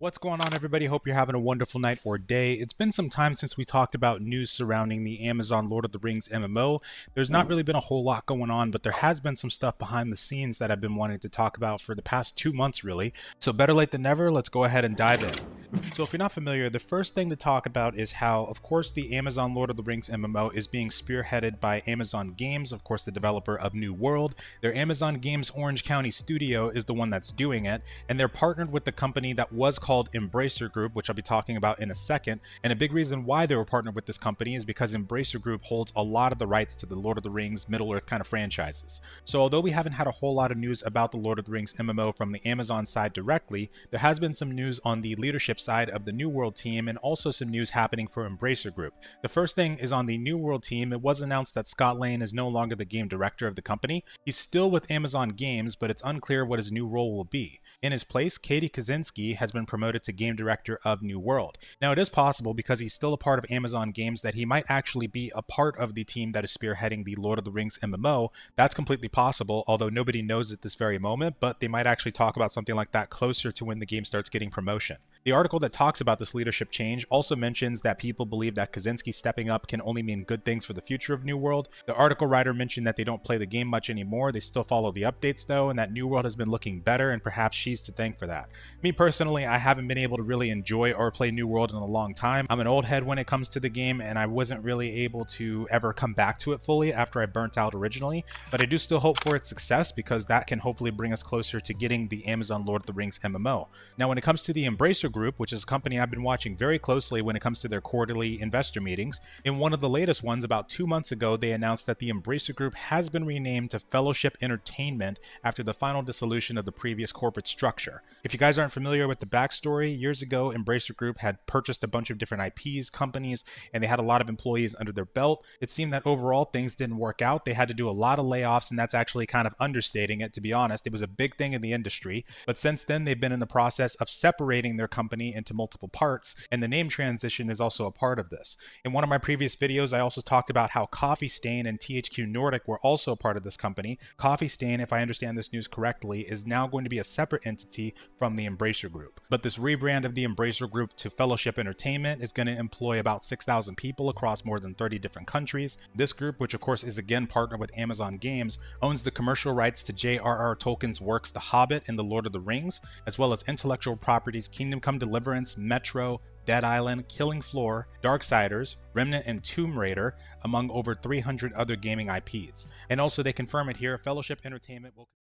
What's going on, everybody? Hope you're having a wonderful night or day. It's been some time since we talked about news surrounding the Amazon Lord of the Rings MMO. There's not really been a whole lot going on, but there has been some stuff behind the scenes that I've been wanting to talk about for the past 2 months, really. So better late than never, let's go ahead and dive in. So if you're not familiar, the first thing to talk about is how, of course, the Amazon Lord of the Rings MMO is being spearheaded by Amazon Games, of course, the developer of New World. Their Amazon Games Orange County studio is the one that's doing it, and they're partnered with the company that was called Embracer Group, which I'll be talking about in a second. And a big reason why they were partnered with this company is because Embracer Group holds a lot of the rights to the Lord of the Rings, Middle-earth kind of franchises. So although we haven't had a whole lot of news about the Lord of the Rings MMO from the Amazon side directly, there has been some news on the leadership side of the New World team, and also some news happening for Embracer Group. The first thing is on the New World team. It was announced that Scott Lane is no longer the game director of the company. He's still with Amazon Games, but it's unclear what his new role will be. In his place, Katie Kaczynski has been promoted to game director of New World. Now, it is possible, because he's still a part of Amazon Games, that he might actually be a part of the team that is spearheading the Lord of the Rings MMO. That's completely possible, although nobody knows at this very moment, but they might actually talk about something like that closer to when the game starts getting promotion. The article that talks about this leadership change also mentions that people believe that Kaczynski stepping up can only mean good things for the future of New World. The article writer mentioned that they don't play the game much anymore. They still follow the updates though, and that New World has been looking better, and perhaps she's to thank for that. Me personally, I haven't been able to really enjoy or play New World in a long time. I'm an old head when it comes to the game, and I wasn't really able to ever come back to it fully after I burnt out originally, but I do still hope for its success, because that can hopefully bring us closer to getting the Amazon Lord of the Rings MMO. Now, when it comes to the Embracer Group, which is a company I've been watching very closely when it comes to their quarterly investor meetings, in one of the latest ones about 2 months ago, they announced that the Embracer Group has been renamed to Fellowship Entertainment after the final dissolution of the previous corporate structure. If you guys aren't familiar with the backstory, years ago, Embracer Group had purchased a bunch of different IPs, companies, and they had a lot of employees under their belt. It seemed that overall things didn't work out. They had to do a lot of layoffs, and that's actually kind of understating it, to be honest. It was a big thing in the industry, but since then they've been in the process of separating their company into multiple parts, and the name transition is also a part of this. In one of my previous videos, I also talked about how Coffee Stain and THQ Nordic were also a part of this company. Coffee Stain, if I understand this news correctly, is now going to be a separate entity from the Embracer Group. But this rebrand of the Embracer Group to Fellowship Entertainment is going to employ about 6,000 people across more than 30 different countries. This group, which of course is again partnered with Amazon Games, owns the commercial rights to J.R.R. Tolkien's works The Hobbit and The Lord of the Rings, as well as intellectual properties Kingdom Come Deliverance, Metro, Dead Island, Killing Floor, Darksiders, Remnant, and Tomb Raider, among over 300 other gaming IPs. And also, they confirm it here, Fellowship Entertainment will